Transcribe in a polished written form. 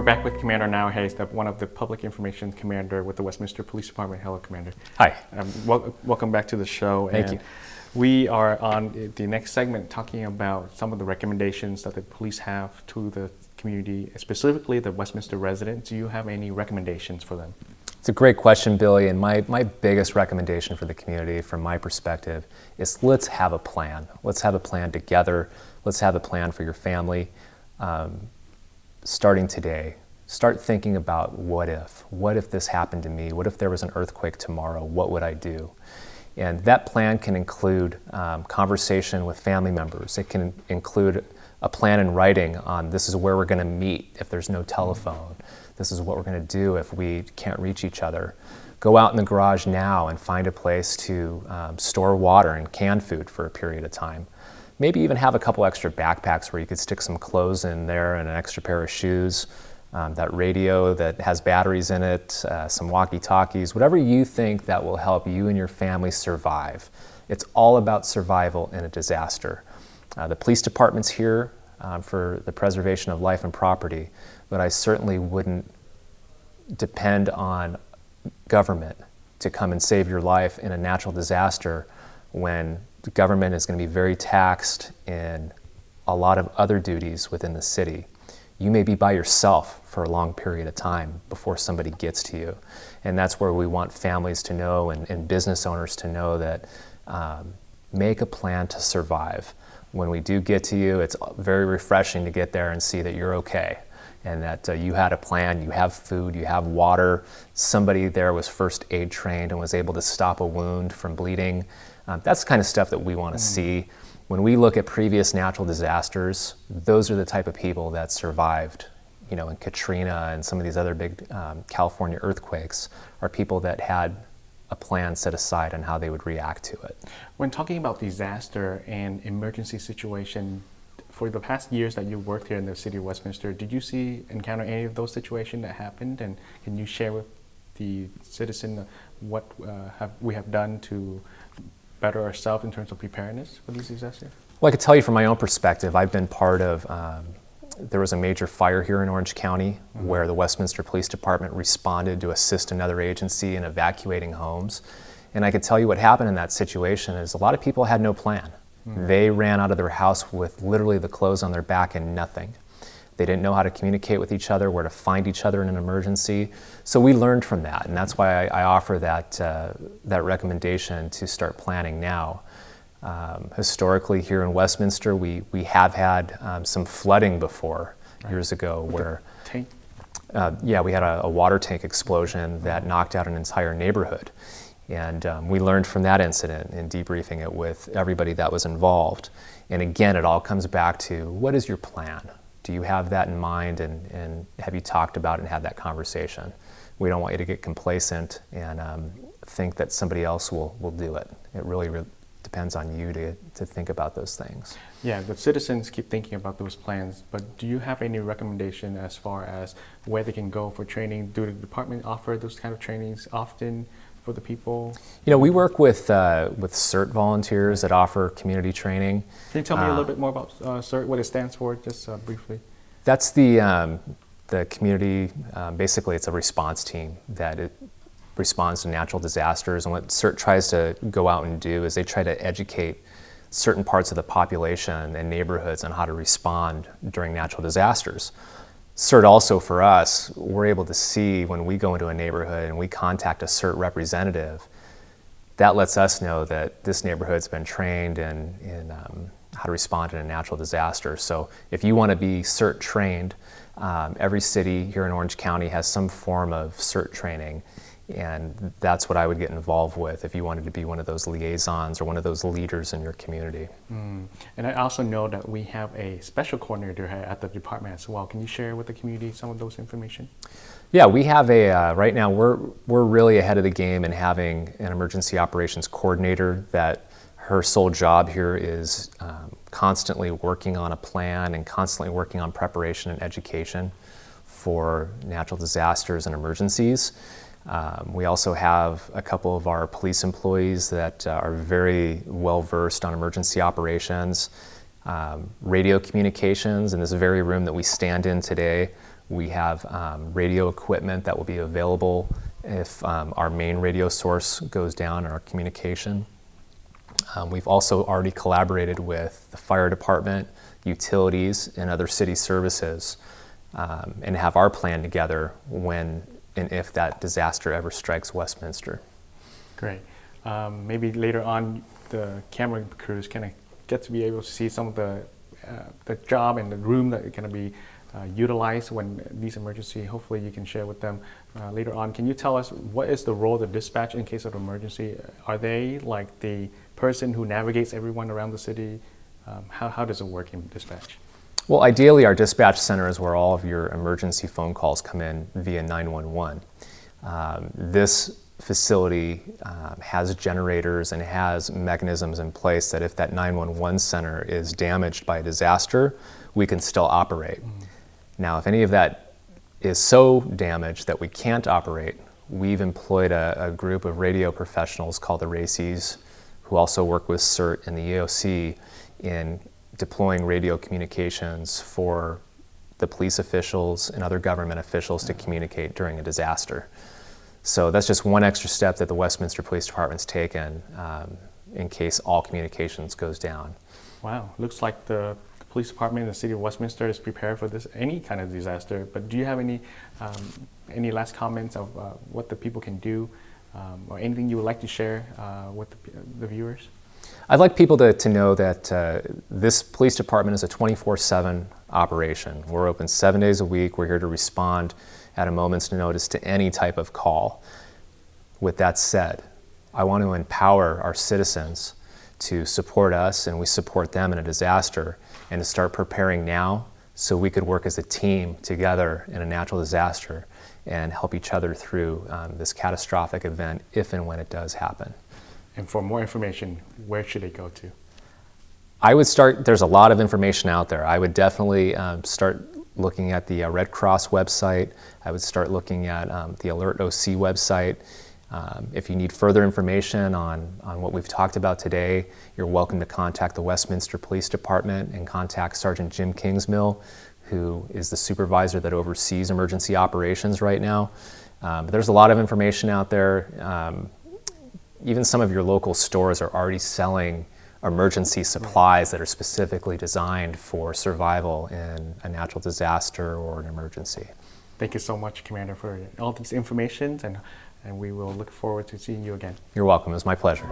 We're back with Commander Knauerhaze, one of the public information commander with the Westminster Police Department. Hello, Commander. Hi. Welcome back to the show. Thank you. We are on the next segment talking about some of the recommendations that the police have to the community, specifically the Westminster residents. Do you have any recommendations for them? It's a great question, Billy, and my biggest recommendation for the community, from my perspective, is let's have a plan. Let's have a plan together. Let's have a plan for your family. Starting today, start thinking about what if. What if this happened to me? What if there was an earthquake tomorrow? What would I do? And that plan can include conversation with family members. It can include a plan in writing on this is where we're going to meet if there's no telephone. This is what we're going to do if we can't reach each other. Go out in the garage now and find a place to store water and canned food for a period of time. Maybe even have a couple extra backpacks where you could stick some clothes in there and an extra pair of shoes, that radio that has batteries in it, some walkie-talkies, whatever you think that will help you and your family survive. It's all about survival in a disaster. The police department's here for the preservation of life and property, but I certainly wouldn't depend on government to come and save your life in a natural disaster when the government is going to be very taxed in a lot of other duties within the city. You may be by yourself for a long period of time before somebody gets to you. And that's where we want families to know and business owners to know that make a plan to survive. When we do get to you, it's very refreshing to get there and see that you're okay and that you had a plan, you have food, you have water. Somebody there was first aid trained and was able to stop a wound from bleeding. That's the kind of stuff that we want to see. When we look at previous natural disasters, those are the type of people that survived. You know, in Katrina and some of these other big California earthquakes are people that had a plan set aside on how they would react to it. When talking about disaster and emergency situation, for the past years that you worked here in the city of Westminster, did you encounter any of those situations that happened? And can you share with the citizen what we have done to better ourselves in terms of preparedness for these disasters? Well, I could tell you from my own perspective, I've been part of, there was a major fire here in Orange County where the Westminster Police Department responded to assist another agency in evacuating homes. And I could tell you what happened in that situation is a lot of people had no plan. They ran out of their house with literally the clothes on their back and nothing. They didn't know how to communicate with each other, where to find each other in an emergency. So we learned from that, and that's why I offer that recommendation to start planning now. Historically, here in Westminster, we have had some flooding before years ago, where we had a water tank explosion that knocked out an entire neighborhood. And we learned from that incident in debriefing it with everybody that was involved. And again, it all comes back to, what is your plan? Do you have that in mind, and have you talked about it and had that conversation? We don't want you to get complacent and think that somebody else will do it. It really depends on you to think about those things. Yeah, the citizens keep thinking about those plans, but do you have any recommendation as far as where they can go for training? Do the department offer those kind of trainings often for the people? You know, we work with CERT volunteers that offer community training. Can you tell me a little bit more about CERT, what it stands for, just briefly? That's the community, basically it's a response team that responds to natural disasters. And what CERT tries to go out and do is they try to educate certain parts of the population and neighborhoods on how to respond during natural disasters. CERT also, for us, we're able to see when we go into a neighborhood and we contact a CERT representative, that lets us know that this neighborhood's been trained in how to respond in a natural disaster. So if you want to be CERT trained, every city here in Orange County has some form of CERT training, and that's what I would get involved with if you wanted to be one of those liaisons or one of those leaders in your community. And I also know that we have a special coordinator at the department as well. Can you share with the community some of those information? Yeah, we have right now we're really ahead of the game in having an emergency operations coordinator that her sole job here is constantly working on a plan and constantly working on preparation and education for natural disasters and emergencies. We also have a couple of our police employees that are very well versed on emergency operations, radio communications. In this very room that we stand in today, We have radio equipment that will be available if our main radio source goes down in our communication. We've also already collaborated with the fire department, utilities, and other city services, and have our plan together when and if that disaster ever strikes Westminster. Great. Maybe later on, the camera crews kind of get to be able to see some of the job and the room that are going to be utilized when these emergency. Hopefully, you can share with them later on. Can you tell us what is the role of the dispatch in case of emergency? Are they like the person who navigates everyone around the city? How does it work in dispatch? Well, ideally, our dispatch center is where all of your emergency phone calls come in via 911. This facility has generators and has mechanisms in place that if that 911 center is damaged by a disaster, we can still operate. Now, if any of that is so damaged that we can't operate, we've employed a group of radio professionals called the RACES, who also work with CERT and the EOC in deploying radio communications for the police officials and other government officials to communicate during a disaster. So that's just one extra step that the Westminster Police Department's taken in case all communications goes down. Wow, looks like the police department in the city of Westminster is prepared for this any kind of disaster. But do you have any last comments of what the people can do, or anything you would like to share with the viewers? I'd like people to know that this police department is a 24/7 operation. We're open 7 days a week. We're here to respond at a moment's notice to any type of call. With that said, I want to empower our citizens to support us, and we support them in a disaster, and to start preparing now so we could work as a team together in a natural disaster and help each other through this catastrophic event if and when it does happen. And for more information, where should they go to? I would start, there's a lot of information out there. I would definitely start looking at the Red Cross website. I would start looking at the Alert OC website. If you need further information on what we've talked about today, you're welcome to contact the Westminster Police Department and contact Sergeant Jim Kingsmill, who is the supervisor that oversees emergency operations right now. But there's a lot of information out there. Even some of your local stores are already selling emergency supplies that are specifically designed for survival in a natural disaster or an emergency. Thank you so much, Commander, for all this information, and we will look forward to seeing you again. You're welcome. It was my pleasure.